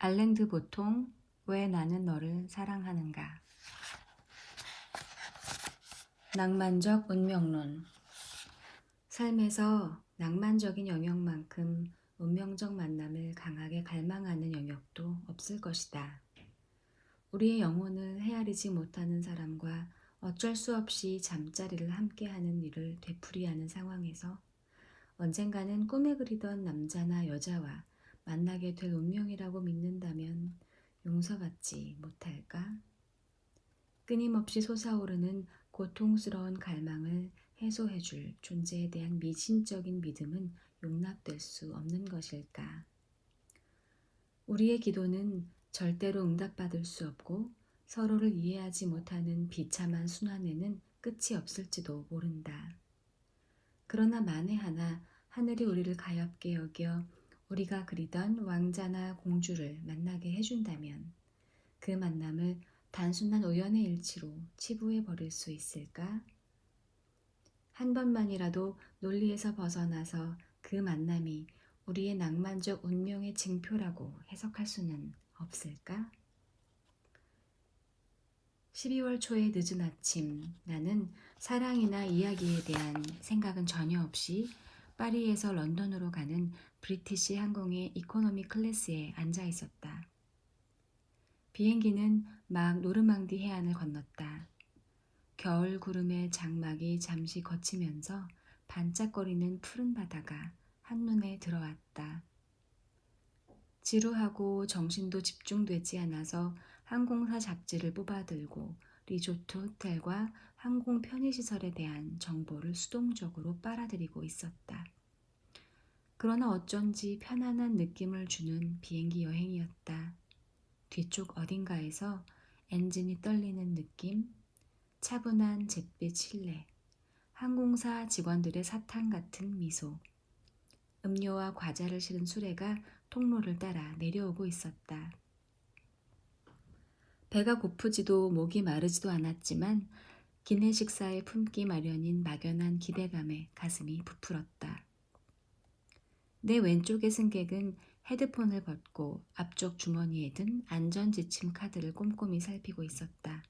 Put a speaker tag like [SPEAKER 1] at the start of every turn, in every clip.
[SPEAKER 1] 알랭드 보통 왜 나는 너를 사랑하는가? 낭만적 운명론. 삶에서 낭만적인 영역만큼 운명적 만남을 강하게 갈망하는 영역도 없을 것이다. 우리의 영혼을 헤아리지 못하는 사람과 어쩔 수 없이 잠자리를 함께하는 일을 되풀이하는 상황에서 언젠가는 꿈에 그리던 남자나 여자와 만나게 될 운명이라고 믿는다면 용서받지 못할까? 끊임없이 솟아오르는 고통스러운 갈망을 해소해줄 존재에 대한 미신적인 믿음은 용납될 수 없는 것일까? 우리의 기도는 절대로 응답받을 수 없고 서로를 이해하지 못하는 비참한 순환에는 끝이 없을지도 모른다. 그러나 만에 하나 하늘이 우리를 가엾게 여겨 우리가 그리던 왕자나 공주를 만나게 해준다면 그 만남을 단순한 우연의 일치로 치부해 버릴 수 있을까? 한 번만이라도 논리에서 벗어나서 그 만남이 우리의 낭만적 운명의 징표라고 해석할 수는 없을까? 12월 초의 늦은 아침, 나는 사랑이나 이야기에 대한 생각은 전혀 없이 파리에서 런던으로 가는 브리티시 항공의 이코노미 클래스에 앉아 있었다. 비행기는 막 노르망디 해안을 건넜다. 겨울 구름의 장막이 잠시 걷히면서 반짝거리는 푸른 바다가 한눈에 들어왔다. 지루하고 정신도 집중되지 않아서 항공사 잡지를 뽑아들고 리조트 호텔과 항공 편의시설에 대한 정보를 수동적으로 빨아들이고 있었다. 그러나 어쩐지 편안한 느낌을 주는 비행기 여행이었다. 뒤쪽 어딘가에서 엔진이 떨리는 느낌, 차분한 잿빛 실내, 항공사 직원들의 사탕 같은 미소, 음료와 과자를 실은 수레가 통로를 따라 내려오고 있었다. 배가 고프지도 목이 마르지도 않았지만 기내 식사에 품기 마련인 막연한 기대감에 가슴이 부풀었다. 내 왼쪽의 승객은 헤드폰을 벗고 앞쪽 주머니에 든 안전지침 카드를 꼼꼼히 살피고 있었다.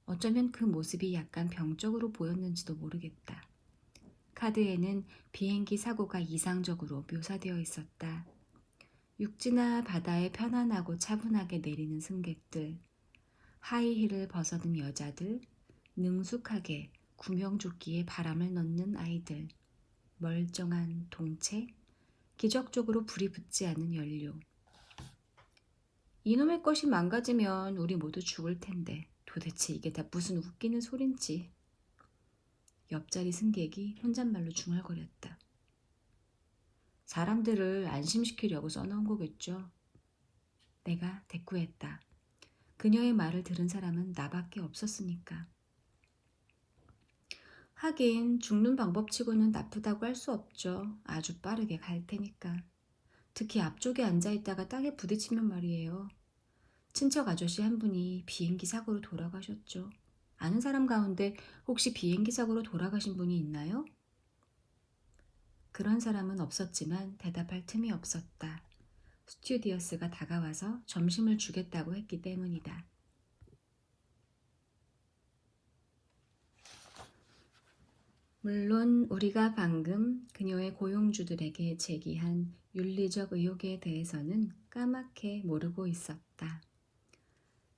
[SPEAKER 1] 어쩌면 그 모습이 약간 병적으로 보였는지도 모르겠다. 카드에는 비행기 사고가 이상적으로 묘사되어 있었다. 육지나 바다에 편안하고 차분하게 내리는 승객들, 하이힐을 벗어든 여자들, 능숙하게 구명조끼에 바람을 넣는 아이들, 멀쩡한 동체, 기적적으로 불이 붙지 않는 연료. 이놈의 것이 망가지면 우리 모두 죽을 텐데 도대체 이게 다 무슨 웃기는 소린지. 옆자리 승객이 혼잣말로 중얼거렸다. 사람들을 안심시키려고 써놓은 거겠죠. 내가 대꾸했다. 그녀의 말을 들은 사람은 나밖에 없었으니까. 하긴 죽는 방법치고는 나쁘다고 할 수 없죠. 아주 빠르게 갈 테니까. 특히 앞쪽에 앉아있다가 땅에 부딪히면 말이에요. 친척 아저씨 한 분이 비행기 사고로 돌아가셨죠. 아는 사람 가운데 혹시 비행기 사고로 돌아가신 분이 있나요? 그런 사람은 없었지만 대답할 틈이 없었다. 스튜어디스가 다가와서 점심을 주겠다고 했기 때문이다. 물론 우리가 방금 그녀의 고용주들에게 제기한 윤리적 의혹에 대해서는 까맣게 모르고 있었다.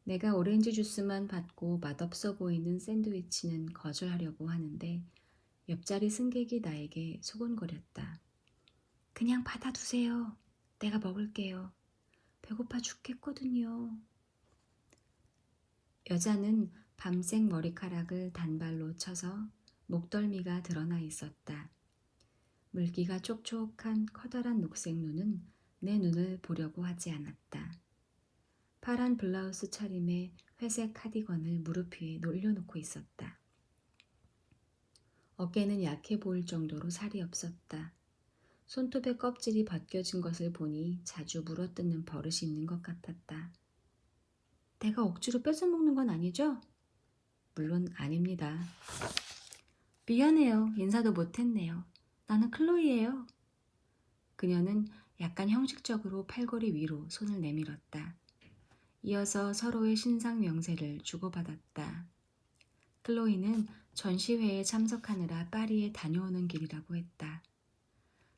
[SPEAKER 1] 내가 오렌지 주스만 받고 맛없어 보이는 샌드위치는 거절하려고 하는데 옆자리 승객이 나에게 소곤거렸다. 그냥 받아두세요. 내가 먹을게요. 배고파 죽겠거든요. 여자는 밤색 머리카락을 단발로 쳐서 목덜미가 드러나 있었다. 물기가 촉촉한 커다란 녹색 눈은 내 눈을 보려고 하지 않았다. 파란 블라우스 차림에 회색 카디건을 무릎 위에 올려놓고 있었다. 어깨는 약해 보일 정도로 살이 없었다. 손톱의 껍질이 벗겨진 것을 보니 자주 물어뜯는 버릇이 있는 것 같았다. 내가 억지로 뺏어먹는 건 아니죠? 물론 아닙니다. 미안해요. 인사도 못했네요. 나는 클로이예요. 그녀는 약간 형식적으로 팔걸이 위로 손을 내밀었다. 이어서 서로의 신상 명세를 주고받았다. 클로이는 전시회에 참석하느라 파리에 다녀오는 길이라고 했다.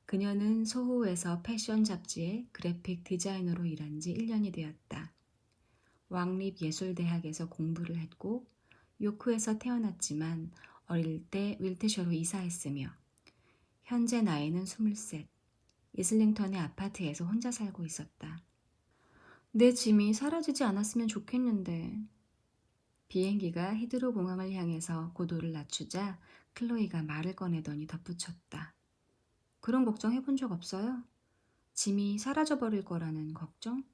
[SPEAKER 1] 그녀는 소호에서 패션 잡지의 그래픽 디자이너로 일한 지 1년이 되었다. 왕립예술대학에서 공부를 했고 요크에서 태어났지만 어릴 때 윌트셔로 이사했으며 현재 나이는 23, 이슬링턴의 아파트에서 혼자 살고 있었다. 내 짐이 사라지지 않았으면 좋겠는데. 비행기가 히드로 공항을 향해서 고도를 낮추자 클로이가 말을 꺼내더니 덧붙였다. 그런 걱정 해본 적 없어요? 짐이 사라져버릴 거라는 걱정?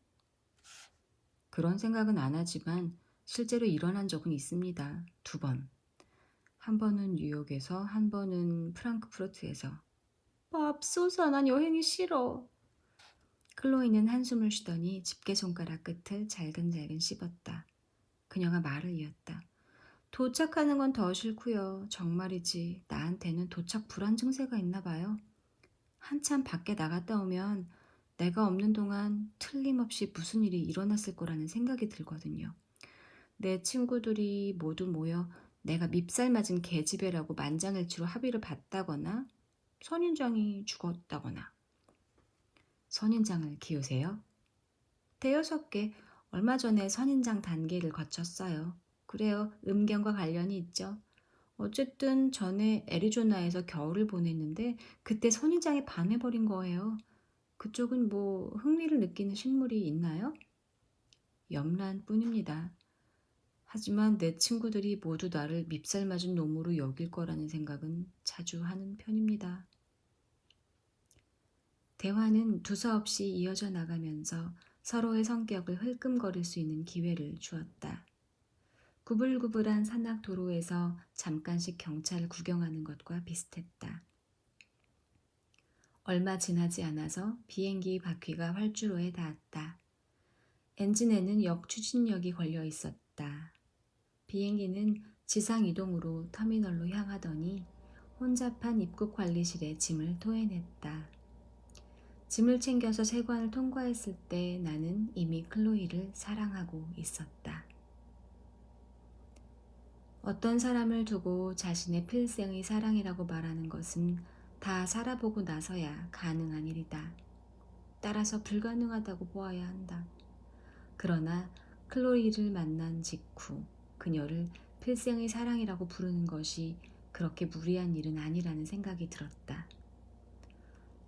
[SPEAKER 1] 그런 생각은 안 하지만 실제로 일어난 적은 있습니다. 2번. 한 번은 뉴욕에서, 한 번은 프랑크푸르트에서. 맙소사, 난 여행이 싫어. 클로이는 한숨을 쉬더니 집게손가락 끝을 잘근잘근 씹었다. 그녀가 말을 이었다. 도착하는 건 더 싫고요. 정말이지 나한테는 도착 불안 증세가 있나 봐요. 한참 밖에 나갔다 오면 내가 없는 동안 틀림없이 무슨 일이 일어났을 거라는 생각이 들거든요. 내 친구들이 모두 모여 내가 밉살 맞은 계집애라고 만장일치로 합의를 봤다거나 선인장이 죽었다거나. 선인장을 키우세요? 대여섯 개 얼마 전에 선인장 단계를 거쳤어요. 그래요. 음경과 관련이 있죠. 어쨌든 전에 애리조나에서 겨울을 보냈는데 그때 선인장에 반해버린 거예요. 그쪽은 뭐 흥미를 느끼는 식물이 있나요? 염란 뿐입니다. 하지만 내 친구들이 모두 나를 밉살맞은 놈으로 여길 거라는 생각은 자주 하는 편입니다. 대화는 두서없이 이어져 나가면서 서로의 성격을 흘끔거릴 수 있는 기회를 주었다. 구불구불한 산악 도로에서 잠깐씩 경찰을 구경하는 것과 비슷했다. 얼마 지나지 않아서 비행기 바퀴가 활주로에 닿았다. 엔진에는 역추진력이 걸려 있었다. 비행기는 지상 이동으로 터미널로 향하더니 혼잡한 입국 관리실에 짐을 토해냈다. 짐을 챙겨서 세관을 통과했을 때 나는 이미 클로이를 사랑하고 있었다. 어떤 사람을 두고 자신의 필생의 사랑이라고 말하는 것은 다 살아보고 나서야 가능한 일이다. 따라서 불가능하다고 보아야 한다. 그러나 클로이를 만난 직후 그녀를 필생의 사랑이라고 부르는 것이 그렇게 무리한 일은 아니라는 생각이 들었다.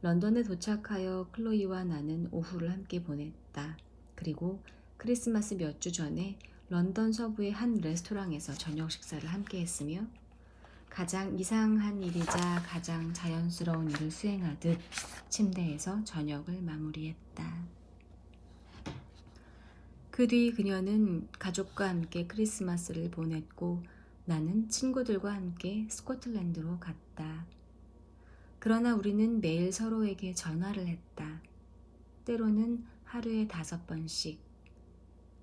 [SPEAKER 1] 런던에 도착하여 클로이와 나는 오후를 함께 보냈다. 그리고 크리스마스 몇 주 전에 런던 서부의 한 레스토랑에서 저녁 식사를 함께 했으며 가장 이상한 일이자 가장 자연스러운 일을 수행하듯 침대에서 저녁을 마무리했다. 그 뒤 그녀는 가족과 함께 크리스마스를 보냈고 나는 친구들과 함께 스코틀랜드로 갔다. 그러나 우리는 매일 서로에게 전화를 했다. 때로는 하루에 5번씩.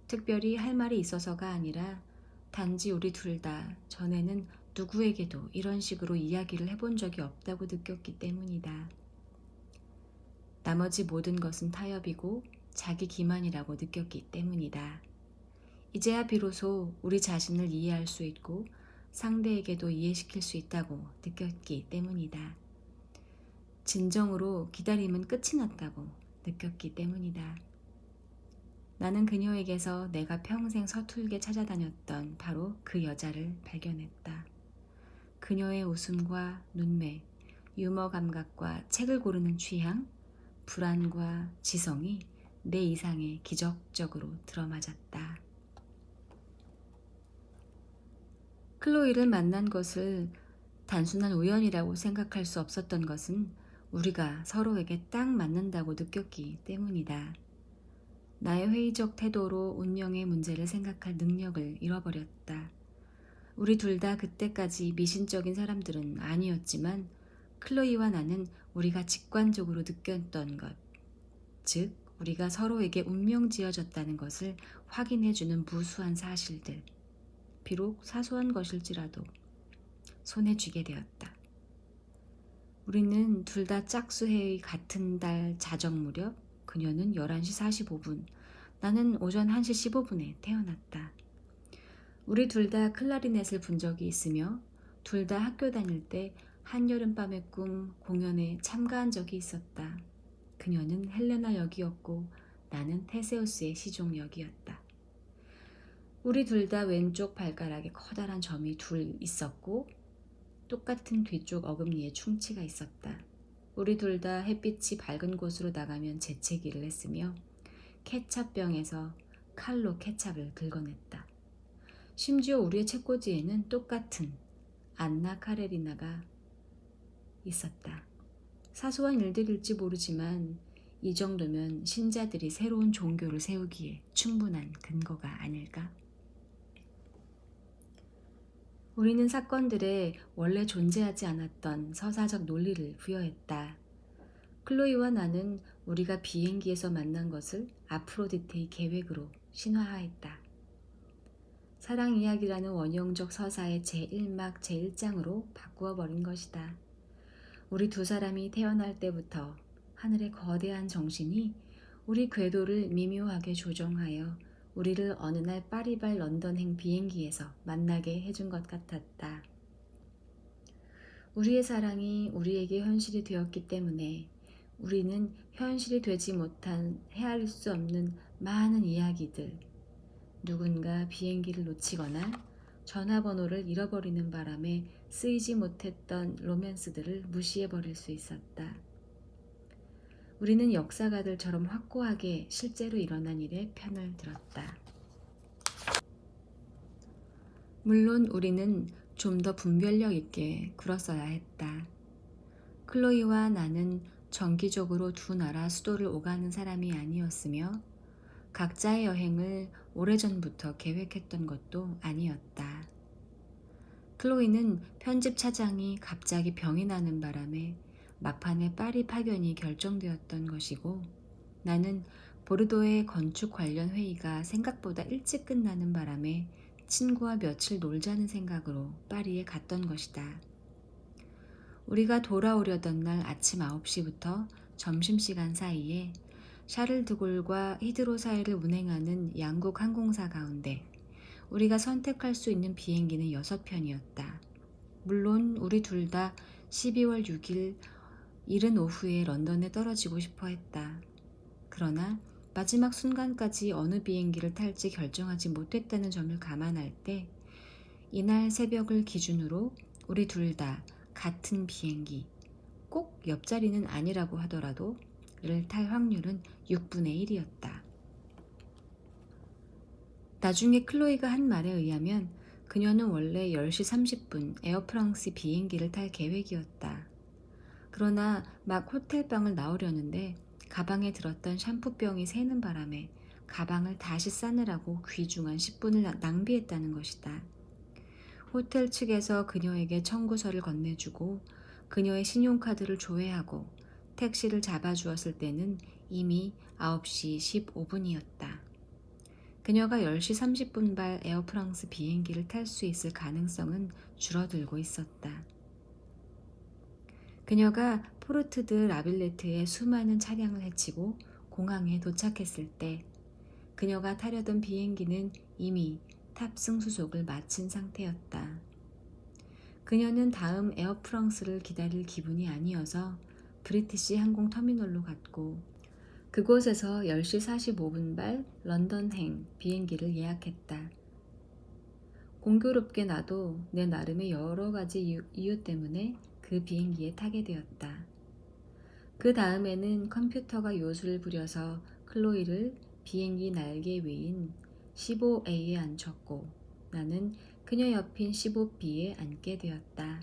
[SPEAKER 1] 특별히 할 말이 있어서가 아니라 단지 우리 둘 다 전에는 누구에게도 이런 식으로 이야기를 해본 적이 없다고 느꼈기 때문이다. 나머지 모든 것은 타협이고 자기 기만이라고 느꼈기 때문이다. 이제야 비로소 우리 자신을 이해할 수 있고 상대에게도 이해시킬 수 있다고 느꼈기 때문이다. 진정으로 기다림은 끝이 났다고 느꼈기 때문이다. 나는 그녀에게서 내가 평생 서툴게 찾아다녔던 바로 그 여자를 발견했다. 그녀의 웃음과 눈매, 유머 감각과 책을 고르는 취향, 불안과 지성이 내 이상에 기적적으로 들어맞았다. 클로이를 만난 것을 단순한 우연이라고 생각할 수 없었던 것은 우리가 서로에게 딱 맞는다고 느꼈기 때문이다. 나의 회의적 태도로 운명의 문제를 생각할 능력을 잃어버렸다. 우리 둘 다 그때까지 미신적인 사람들은 아니었지만 클로이와 나는 우리가 직관적으로 느꼈던 것, 즉 우리가 서로에게 운명 지어졌다는 것을 확인해주는 무수한 사실들, 비록 사소한 것일지라도 손에 쥐게 되었다. 우리는 둘 다 짝수해의 같은 달 자정 무렵 그녀는 11시 45분, 나는 오전 1시 15분에 태어났다. 우리 둘 다 클라리넷을 분 적이 있으며 둘 다 학교 다닐 때 한여름밤의 꿈 공연에 참가한 적이 있었다. 그녀는 헬레나 역이었고 나는 테세우스의 시종 역이었다. 우리 둘 다 왼쪽 발가락에 커다란 점이 둘 있었고 똑같은 뒤쪽 어금니에 충치가 있었다. 우리 둘 다 햇빛이 밝은 곳으로 나가면 재채기를 했으며 케찹병에서 칼로 케찹을 긁어냈다. 심지어 우리의 책꽂이에는 똑같은 안나 카레리나가 있었다. 사소한 일들일지 모르지만 이 정도면 신자들이 새로운 종교를 세우기에 충분한 근거가 아닐까? 우리는 사건들에 원래 존재하지 않았던 서사적 논리를 부여했다. 클로이와 나는 우리가 비행기에서 만난 것을 아프로디테의 계획으로 신화화했다. 사랑 이야기라는 원형적 서사의 제1막 제1장으로 바꾸어 버린 것이다. 우리 두 사람이 태어날 때부터 하늘의 거대한 정신이 우리 궤도를 미묘하게 조정하여 우리를 어느 날 파리발 런던행 비행기에서 만나게 해준 것 같았다. 우리의 사랑이 우리에게 현실이 되었기 때문에 우리는 현실이 되지 못한 헤아릴 수 없는 많은 이야기들, 누군가 비행기를 놓치거나 전화번호를 잃어버리는 바람에 쓰이지 못했던 로맨스들을 무시해버릴 수 있었다. 우리는 역사가들처럼 확고하게 실제로 일어난 일에 편을 들었다. 물론 우리는 좀 더 분별력 있게 굴었어야 했다. 클로이와 나는 정기적으로 두 나라 수도를 오가는 사람이 아니었으며 각자의 여행을 오래전부터 계획했던 것도 아니었다. 클로이는 편집 차장이 갑자기 병이 나는 바람에 막판에 파리 파견이 결정되었던 것이고 나는 보르도의 건축 관련 회의가 생각보다 일찍 끝나는 바람에 친구와 며칠 놀자는 생각으로 파리에 갔던 것이다. 우리가 돌아오려던 날 아침 9시부터 점심시간 사이에 샤를드골과 히드로 사이를 운행하는 양국 항공사 가운데 우리가 선택할 수 있는 비행기는 6편이었다. 물론 우리 둘 다 12월 6일 이른 오후에 런던에 떨어지고 싶어 했다. 그러나 마지막 순간까지 어느 비행기를 탈지 결정하지 못했다는 점을 감안할 때 이날 새벽을 기준으로 우리 둘 다 같은 비행기, 꼭 옆자리는 아니라고 하더라도 를 탈 확률은 6분의 1이었다. 나중에 클로이가 한 말에 의하면 그녀는 원래 10시 30분 에어프랑스 비행기를 탈 계획이었다. 그러나 막 호텔방을 나오려는데 가방에 들었던 샴푸병이 새는 바람에 가방을 다시 싸느라고 귀중한 10분을 낭비했다는 것이다. 호텔 측에서 그녀에게 청구서를 건네주고 그녀의 신용카드를 조회하고 택시를 잡아주었을 때는 이미 9시 15분이었다. 그녀가 10시 30분 발 에어프랑스 비행기를 탈 수 있을 가능성은 줄어들고 있었다. 그녀가 포르트 드 라빌레트의 수많은 차량을 헤치고 공항에 도착했을 때 그녀가 타려던 비행기는 이미 탑승 수속을 마친 상태였다. 그녀는 다음 에어프랑스를 기다릴 기분이 아니어서 브리티시 항공 터미널로 갔고 그곳에서 10시 45분 발 런던행 비행기를 예약했다. 공교롭게 나도 내 나름의 여러 가지 이유 때문에 그 비행기에 타게 되었다. 그 다음에는 컴퓨터가 요술을 부려서 클로이를 비행기 날개 위인 15A에 앉혔고 나는 그녀 옆인 15B에 앉게 되었다.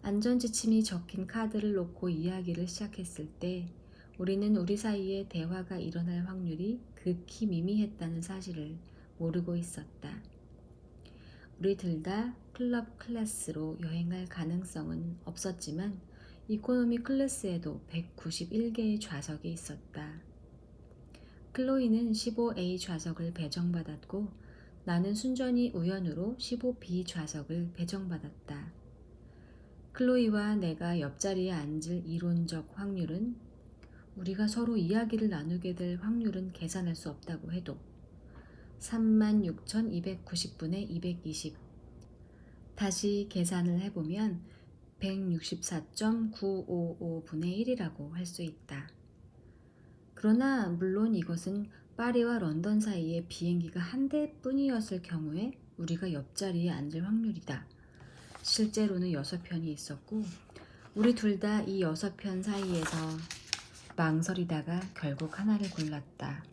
[SPEAKER 1] 안전지침이 적힌 카드를 놓고 이야기를 시작했을 때 우리는 우리 사이에 대화가 일어날 확률이 극히 미미했다는 사실을 모르고 있었다. 우리 둘 다 클럽 클래스로 여행할 가능성은 없었지만 이코노미 클래스에도 191개의 좌석이 있었다. 클로이는 15A 좌석을 배정받았고 나는 순전히 우연으로 15B 좌석을 배정받았다. 클로이와 내가 옆자리에 앉을 이론적 확률은, 우리가 서로 이야기를 나누게 될 확률은 계산할 수 없다고 해도 36,290분의 220. 다시 계산을 해보면 164.955분의 1이라고 할 수 있다. 그러나 물론 이것은 파리와 런던 사이에 비행기가 한 대뿐이었을 경우에 우리가 옆자리에 앉을 확률이다. 실제로는 6편이 있었고 우리 둘 다 이 6편 사이에서 망설이다가 결국 하나를 골랐다.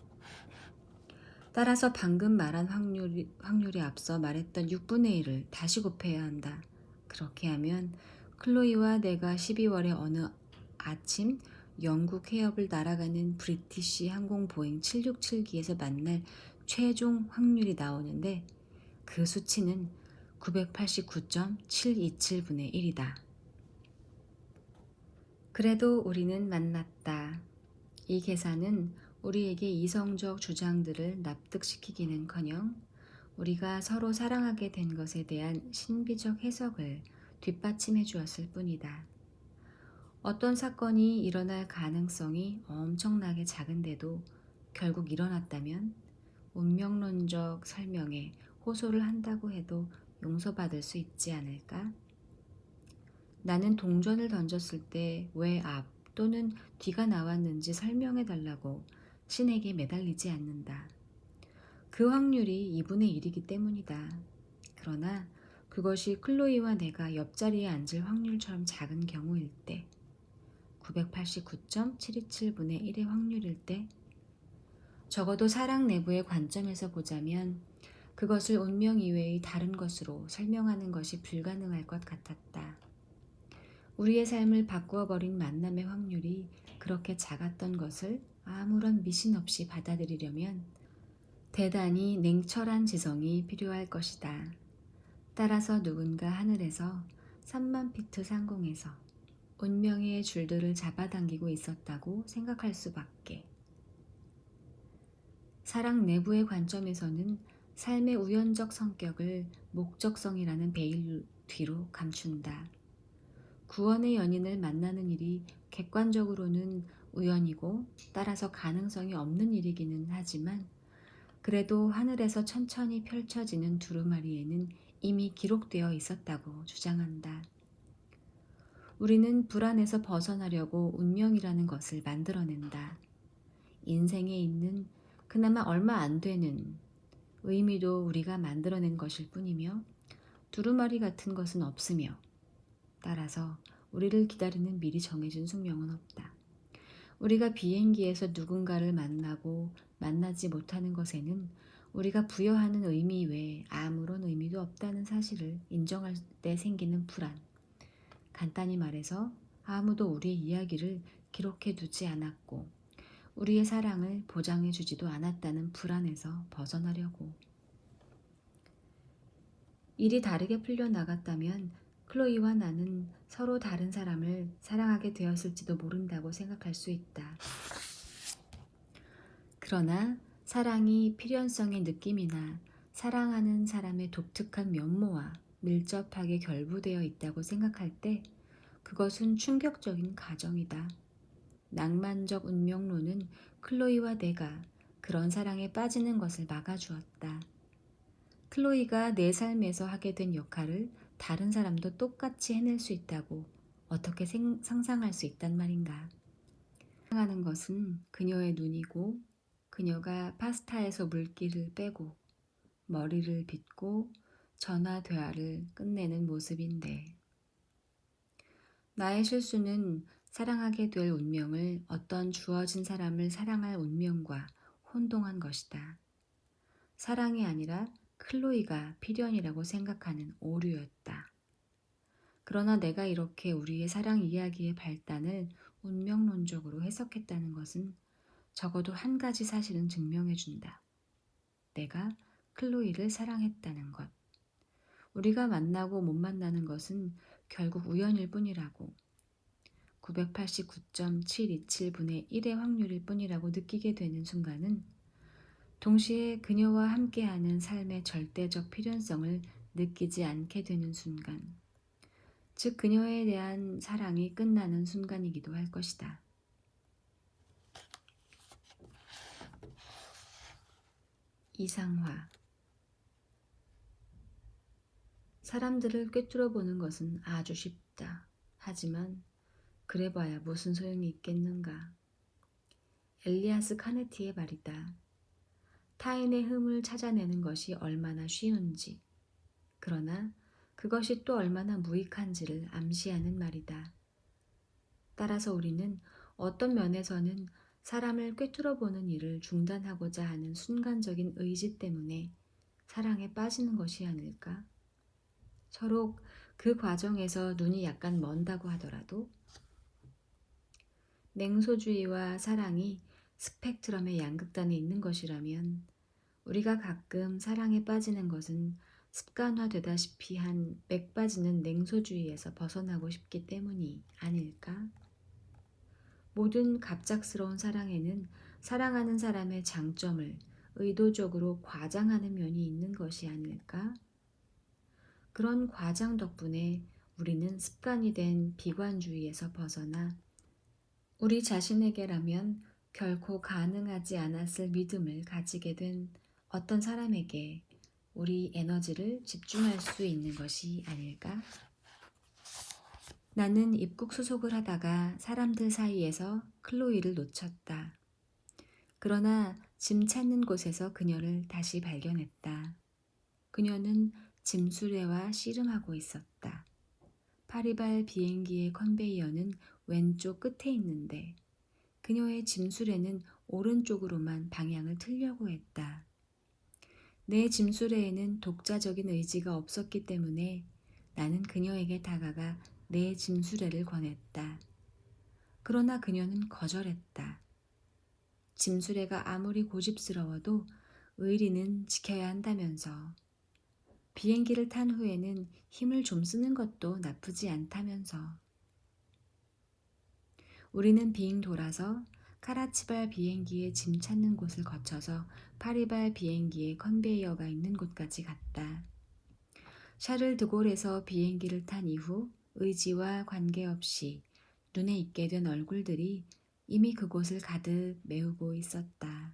[SPEAKER 1] 따라서 방금 말한 확률에 앞서 말했던 6분의 1을 다시 곱해야 한다. 그렇게 하면 클로이와 내가 12월의 어느 아침 영국 해협을 날아가는 브리티시 항공 보잉 767기에서 만날 최종 확률이 나오는데, 그 수치는 989.727분의 1이다. 그래도 우리는 만났다. 이 계산은 우리에게 이성적 주장들을 납득시키기는커녕 우리가 서로 사랑하게 된 것에 대한 신비적 해석을 뒷받침해 주었을 뿐이다. 어떤 사건이 일어날 가능성이 엄청나게 작은데도 결국 일어났다면 운명론적 설명에 호소를 한다고 해도 용서받을 수 있지 않을까? 나는 동전을 던졌을 때 왜 앞 또는 뒤가 나왔는지 설명해 달라고 신에게 매달리지 않는다. 그 확률이 2분의 1이기 때문이다. 그러나 그것이 클로이와 내가 옆자리에 앉을 확률처럼 작은 경우일 때, 989.727분의 1의 확률일 때, 적어도 사랑 내부의 관점에서 보자면 그것을 운명 이외의 다른 것으로 설명하는 것이 불가능할 것 같았다. 우리의 삶을 바꾸어버린 만남의 확률이 그렇게 작았던 것을 아무런 미신 없이 받아들이려면 대단히 냉철한 지성이 필요할 것이다. 따라서 누군가 하늘에서 3만 피트 상공에서 운명의 줄들을 잡아당기고 있었다고 생각할 수밖에. 사랑 내부의 관점에서는 삶의 우연적 성격을 목적성이라는 베일 뒤로 감춘다. 구원의 연인을 만나는 일이 객관적으로는 우연이고 따라서 가능성이 없는 일이기는 하지만, 그래도 하늘에서 천천히 펼쳐지는 두루마리에는 이미 기록되어 있었다고 주장한다. 우리는 불안에서 벗어나려고 운명이라는 것을 만들어낸다. 인생에 있는 그나마 얼마 안 되는 의미도 우리가 만들어낸 것일 뿐이며 두루마리 같은 것은 없으며, 따라서 우리를 기다리는 미리 정해진 숙명은 없다. 우리가 비행기에서 누군가를 만나고 만나지 못하는 것에는 우리가 부여하는 의미 외에 아무런 의미도 없다는 사실을 인정할 때 생기는 불안. 간단히 말해서 아무도 우리의 이야기를 기록해 두지 않았고 우리의 사랑을 보장해 주지도 않았다는 불안에서 벗어나려고. 일이 다르게 풀려나갔다면 클로이와 나는 서로 다른 사람을 사랑하게 되었을지도 모른다고 생각할 수 있다. 그러나 사랑이 필연성의 느낌이나 사랑하는 사람의 독특한 면모와 밀접하게 결부되어 있다고 생각할 때 그것은 충격적인 가정이다. 낭만적 운명론은 클로이와 내가 그런 사랑에 빠지는 것을 막아주었다. 클로이가 내 삶에서 하게 된 역할을 다른 사람도 똑같이 해낼 수 있다고 어떻게 상상할 수 있단 말인가. 사랑하는 것은 그녀의 눈이고 그녀가 파스타에서 물기를 빼고 머리를 빗고 전화 대화를 끝내는 모습인데, 나의 실수는 사랑하게 될 운명을 어떤 주어진 사람을 사랑할 운명과 혼동한 것이다. 사랑이 아니라 클로이가 필연이라고 생각하는 오류였다. 그러나 내가 이렇게 우리의 사랑 이야기의 발단을 운명론적으로 해석했다는 것은 적어도 한 가지 사실은 증명해준다. 내가 클로이를 사랑했다는 것. 우리가 만나고 못 만나는 것은 결국 우연일 뿐이라고, 989.727분의 1의 확률일 뿐이라고 느끼게 되는 순간은 동시에 그녀와 함께하는 삶의 절대적 필연성을 느끼지 않게 되는 순간, 즉 그녀에 대한 사랑이 끝나는 순간이기도 할 것이다. 이상화. 사람들을 꿰뚫어 보는 것은 아주 쉽다. 하지만 그래봐야 무슨 소용이 있겠는가. 엘리아스 카네티의 말이다. 타인의 흠을 찾아내는 것이 얼마나 쉬운지, 그러나 그것이 또 얼마나 무익한지를 암시하는 말이다. 따라서 우리는 어떤 면에서는 사람을 꿰뚫어 보는 일을 중단하고자 하는 순간적인 의지 때문에 사랑에 빠지는 것이 아닐까? 서로 그 과정에서 눈이 약간 먼다고 하더라도 냉소주의와 사랑이 스펙트럼의 양극단에 있는 것이라면 우리가 가끔 사랑에 빠지는 것은 습관화되다시피 한 맥 빠지는 냉소주의에서 벗어나고 싶기 때문이 아닐까? 모든 갑작스러운 사랑에는 사랑하는 사람의 장점을 의도적으로 과장하는 면이 있는 것이 아닐까? 그런 과장 덕분에 우리는 습관이 된 비관주의에서 벗어나 우리 자신에게라면 결코 가능하지 않았을 믿음을 가지게 된 어떤 사람에게 우리 에너지를 집중할 수 있는 것이 아닐까? 나는 입국 수속을 하다가 사람들 사이에서 클로이를 놓쳤다. 그러나 짐 찾는 곳에서 그녀를 다시 발견했다. 그녀는 짐수레와 씨름하고 있었다. 파리발 비행기의 컨베이어는 왼쪽 끝에 있는데 그녀의 짐수레는 오른쪽으로만 방향을 틀려고 했다. 내 짐수레에는 독자적인 의지가 없었기 때문에 나는 그녀에게 다가가 내 짐수레를 권했다. 그러나 그녀는 거절했다. 짐수레가 아무리 고집스러워도 의리는 지켜야 한다면서, 비행기를 탄 후에는 힘을 좀 쓰는 것도 나쁘지 않다면서. 우리는 빙 돌아서 카라치발 비행기의 짐 찾는 곳을 거쳐서 파리발 비행기의 컨베이어가 있는 곳까지 갔다. 샤를 드골에서 비행기를 탄 이후 의지와 관계없이 눈에 익게 된 얼굴들이 이미 그곳을 가득 메우고 있었다.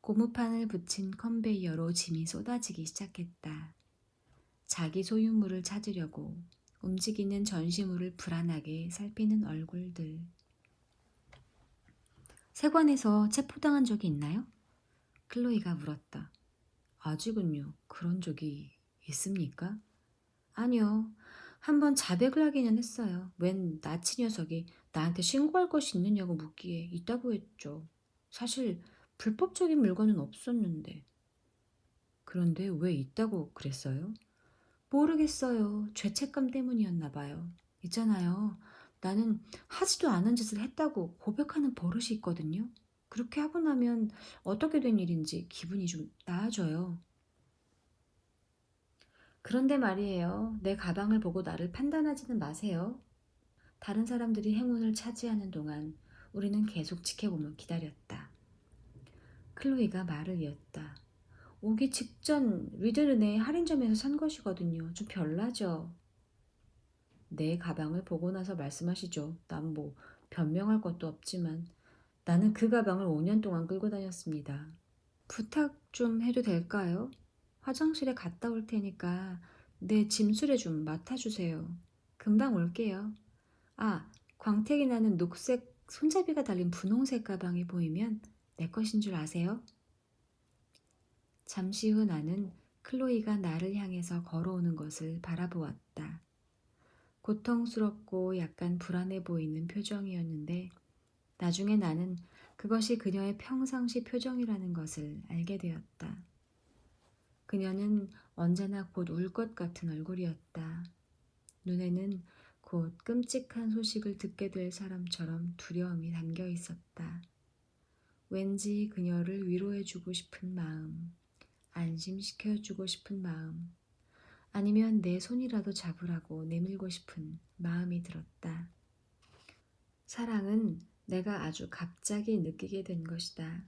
[SPEAKER 1] 고무판을 붙인 컨베이어로 짐이 쏟아지기 시작했다. 자기 소유물을 찾으려고 움직이는 전시물을 불안하게 살피는 얼굴들. 세관에서 체포당한 적이 있나요? 클로이가 물었다. 아직은요. 그런 적이 있습니까? 아니요. 한번 자백을 하기는 했어요. 웬 나치 녀석이 나한테 신고할 것이 있느냐고 묻기에 있다고 했죠. 사실 불법적인 물건은 없었는데. 그런데 왜 있다고 그랬어요? 모르겠어요. 죄책감 때문이었나 봐요. 있잖아요. 나는 하지도 않은 짓을 했다고 고백하는 버릇이 있거든요. 그렇게 하고 나면 어떻게 된 일인지 기분이 좀 나아져요. 그런데 말이에요. 내 가방을 보고 나를 판단하지는 마세요. 다른 사람들이 행운을 차지하는 동안 우리는 계속 지켜보며 기다렸다. 클로이가 말을 이었다. 오기 직전 위드른의 할인점에서 산 것이거든요. 좀 별나죠? 내 가방을 보고 나서 말씀하시죠. 난 뭐 변명할 것도 없지만 나는 그 가방을 5년 동안 끌고 다녔습니다. 부탁 좀 해도 될까요? 화장실에 갔다 올 테니까 내 짐수레 좀 맡아주세요. 금방 올게요. 아, 광택이 나는 녹색 손잡이가 달린 분홍색 가방이 보이면 내 것인 줄 아세요? 잠시 후 나는 클로이가 나를 향해서 걸어오는 것을 바라보았다. 고통스럽고 약간 불안해 보이는 표정이었는데 나중에 나는 그것이 그녀의 평상시 표정이라는 것을 알게 되었다. 그녀는 언제나 곧 울 것 같은 얼굴이었다. 눈에는 곧 끔찍한 소식을 듣게 될 사람처럼 두려움이 담겨 있었다. 왠지 그녀를 위로해주고 싶은 마음, 안심시켜주고 싶은 마음, 아니면 내 손이라도 잡으라고 내밀고 싶은 마음이 들었다. 사랑은 내가 아주 갑자기 느끼게 된 것이다.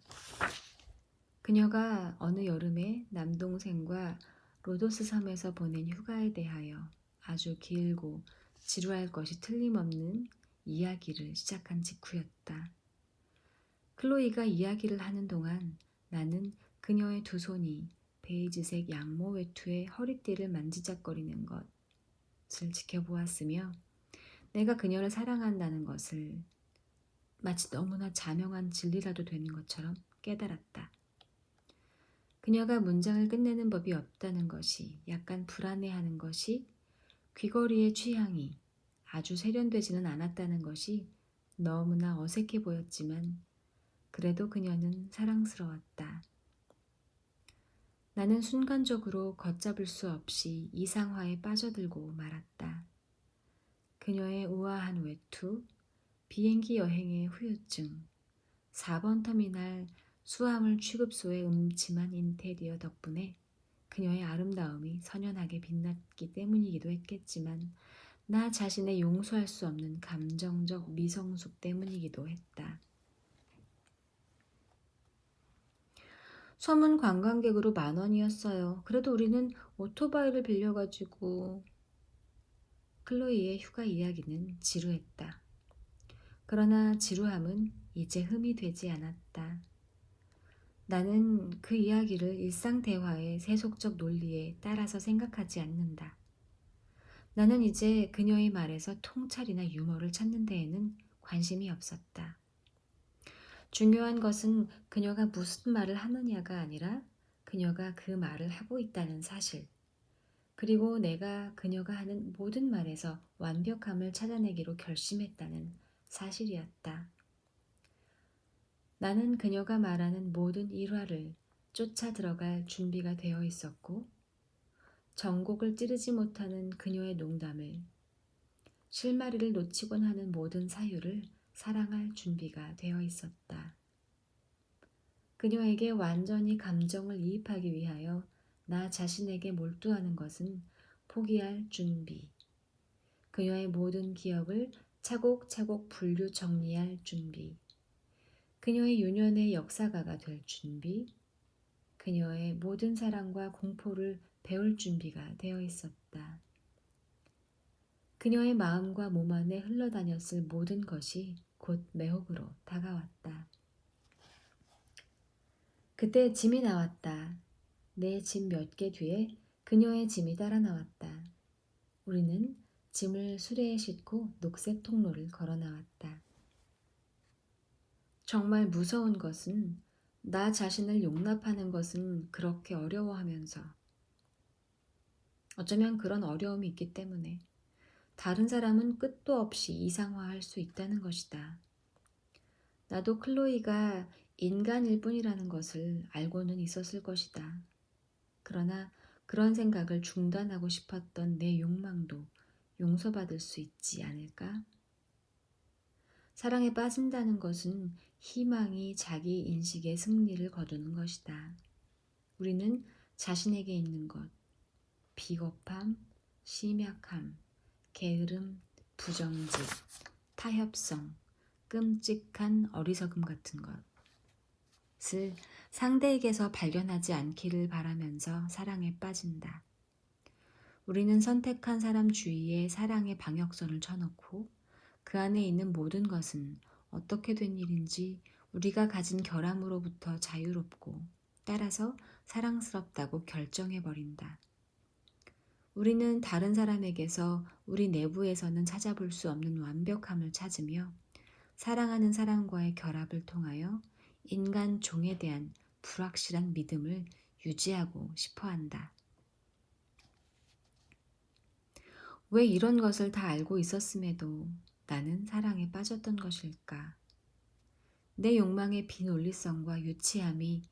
[SPEAKER 1] 그녀가 어느 여름에 남동생과 로도스 섬에서 보낸 휴가에 대하여 아주 길고 지루할 것이 틀림없는 이야기를 시작한 직후였다. 클로이가 이야기를 하는 동안 나는 그녀의 두 손이 베이지색 양모 외투의 허리띠를 만지작거리는 것을 지켜보았으며 내가 그녀를 사랑한다는 것을 마치 너무나 자명한 진리라도 되는 것처럼 깨달았다. 그녀가 문장을 끝내는 법이 없다는 것이, 약간 불안해하는 것이, 귀걸이의 취향이 아주 세련되지는 않았다는 것이 너무나 어색해 보였지만 그래도 그녀는 사랑스러웠다. 나는 순간적으로 걷잡을 수 없이 이상화에 빠져들고 말았다. 그녀의 우아한 외투, 비행기 여행의 후유증, 4번 터미널 수화물 취급소의 음침한 인테리어 덕분에 그녀의 아름다움이 선연하게 빛났기 때문이기도 했겠지만 나 자신의 용서할 수 없는 감정적 미성숙 때문이기도 했다. 섬은 관광객으로 10,000원이었어요. 그래도 우리는 오토바이를 빌려가지고. 클로이의 휴가 이야기는 지루했다. 그러나 지루함은 이제 흠이 되지 않았다. 나는 그 이야기를 일상 대화의 세속적 논리에 따라서 생각하지 않는다. 나는 이제 그녀의 말에서 통찰이나 유머를 찾는 데에는 관심이 없었다. 중요한 것은 그녀가 무슨 말을 하느냐가 아니라 그녀가 그 말을 하고 있다는 사실, 그리고 내가 그녀가 하는 모든 말에서 완벽함을 찾아내기로 결심했다는 사실이었다. 나는 그녀가 말하는 모든 일화를 쫓아 들어갈 준비가 되어 있었고, 전곡을 찌르지 못하는 그녀의 농담을, 실마리를 놓치곤 하는 모든 사유를 사랑할 준비가 되어 있었다. 그녀에게 완전히 감정을 이입하기 위하여 나 자신에게 몰두하는 것은 포기할 준비. 그녀의 모든 기억을 차곡차곡 분류 정리할 준비. 그녀의 유년의 역사가가 될 준비. 그녀의 모든 사랑과 공포를 배울 준비가 되어 있었다. 그녀의 마음과 몸 안에 흘러다녔을 모든 것이 곧 매혹으로 다가왔다. 그때 짐이 나왔다. 내 짐 몇 개 뒤에 그녀의 짐이 따라 나왔다. 우리는 짐을 수레에 싣고 녹색 통로를 걸어 나왔다. 정말 무서운 것은 나 자신을 용납하는 것은 그렇게 어려워하면서 어쩌면 그런 어려움이 있기 때문에 다른 사람은 끝도 없이 이상화할 수 있다는 것이다. 나도 클로이가 인간일 뿐이라는 것을 알고는 있었을 것이다. 그러나 그런 생각을 중단하고 싶었던 내 욕망도 용서받을 수 있지 않을까? 사랑에 빠진다는 것은 희망이 자기 인식의 승리를 거두는 것이다. 우리는 자신에게 있는 것, 비겁함, 심약함, 게으름, 부정직, 타협성, 끔찍한 어리석음 같은 것을 상대에게서 발견하지 않기를 바라면서 사랑에 빠진다. 우리는 선택한 사람 주위에 사랑의 방역선을 쳐놓고 그 안에 있는 모든 것은 어떻게 된 일인지 우리가 가진 결함으로부터 자유롭고 따라서 사랑스럽다고 결정해버린다. 우리는 다른 사람에게서 우리 내부에서는 찾아볼 수 없는 완벽함을 찾으며 사랑하는 사람과의 결합을 통하여 인간 종에 대한 불확실한 믿음을 유지하고 싶어 한다. 왜 이런 것을 다 알고 있었음에도 나는 사랑에 빠졌던 것일까? 내 욕망의 비논리성과 유치함이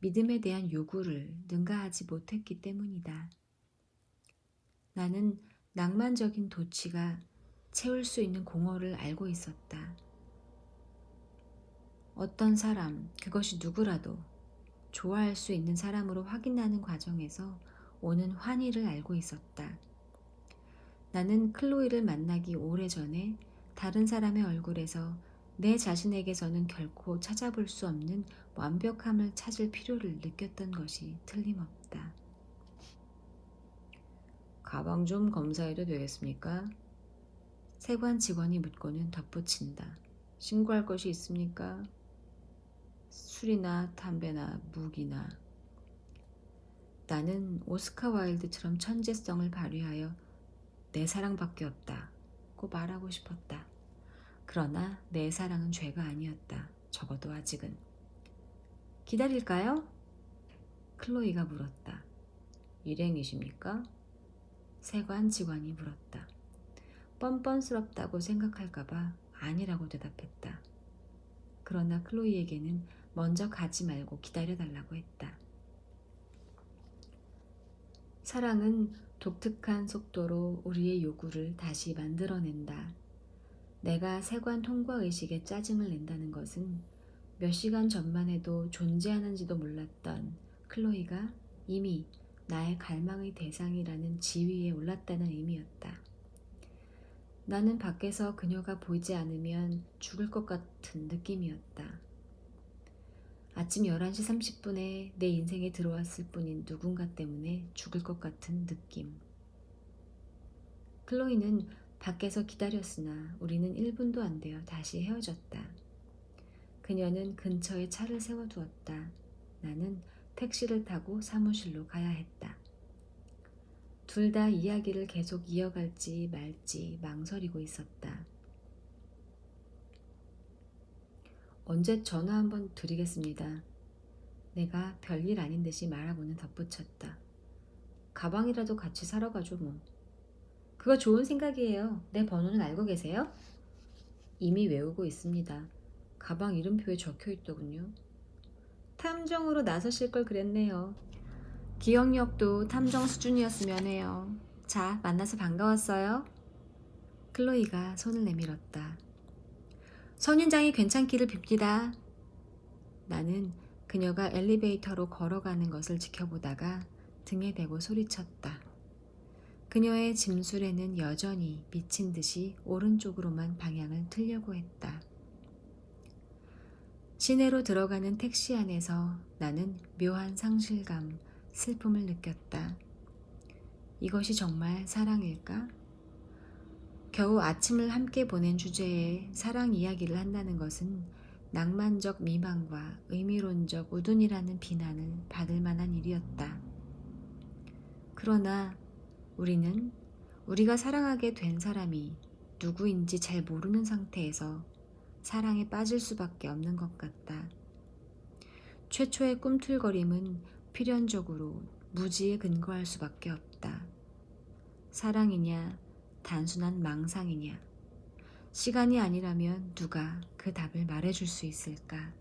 [SPEAKER 1] 믿음에 대한 요구를 능가하지 못했기 때문이다. 나는 낭만적인 도취가 채울 수 있는 공허를 알고 있었다. 어떤 사람, 그것이 누구라도 좋아할 수 있는 사람으로 확인하는 과정에서 오는 환희를 알고 있었다. 나는 클로이를 만나기 오래전에 다른 사람의 얼굴에서 내 자신에게서는 결코 찾아볼 수 없는 완벽함을 찾을 필요를 느꼈던 것이 틀림없다. 가방 좀 검사해도 되겠습니까? 세관 직원이 묻고는 덧붙인다. 신고할 것이 있습니까? 술이나 담배나 무기나. 나는 오스카 와일드처럼 천재성을 발휘하여 내 사랑밖에 없다고 말하고 싶었다. 그러나 내 사랑은 죄가 아니었다. 적어도 아직은. 기다릴까요? 클로이가 물었다. 일행이십니까? 세관 직원이 물었다. 뻔뻔스럽다고 생각할까봐 아니라고 대답했다. 그러나 클로이에게는 먼저 가지 말고 기다려달라고 했다. 사랑은 독특한 속도로 우리의 요구를 다시 만들어낸다. 내가 세관 통과의식에 짜증을 낸다는 것은 몇 시간 전만 해도 존재하는지도 몰랐던 클로이가 이미 나의 갈망의 대상이라는 지위에 올랐다는 의미였다. 나는 밖에서 그녀가 보이지 않으면 죽을 것 같은 느낌이었다. 아침 11시 30분에 내 인생에 들어왔을 뿐인 누군가 때문에 죽을 것 같은 느낌. 클로이는 밖에서 기다렸으나 우리는 1분도 안 되어 다시 헤어졌다. 그녀는 근처에 차를 세워두었다. 나는 택시를 타고 사무실로 가야 했다. 둘 다 이야기를 계속 이어갈지 말지 망설이고 있었다. 언제 전화 한번 드리겠습니다. 내가 별일 아닌 듯이 말하고는 덧붙였다. 가방이라도 같이 사러 가죠 뭐. 그거 좋은 생각이에요. 내 번호는 알고 계세요? 이미 외우고 있습니다. 가방 이름표에 적혀 있더군요. 탐정으로 나서실 걸 그랬네요. 기억력도 탐정 수준이었으면 해요. 자, 만나서 반가웠어요. 클로이가 손을 내밀었다. 선인장이 괜찮기를 빕니다. 나는 그녀가 엘리베이터로 걸어가는 것을 지켜보다가 등에 대고 소리쳤다. 그녀의 짐술에는 여전히 미친 듯이 오른쪽으로만 방향을 틀려고 했다. 시내로 들어가는 택시 안에서 나는 묘한 상실감, 슬픔을 느꼈다. 이것이 정말 사랑일까? 겨우 아침을 함께 보낸 주제에 사랑 이야기를 한다는 것은 낭만적 미망과 의미론적 우둔이라는 비난을 받을 만한 일이었다. 그러나 우리는 우리가 사랑하게 된 사람이 누구인지 잘 모르는 상태에서 사랑에 빠질 수밖에 없는 것 같다. 최초의 꿈틀거림은 필연적으로 무지에 근거할 수밖에 없다. 사랑이냐, 단순한 망상이냐, 시간이 아니라면 누가 그 답을 말해줄 수 있을까?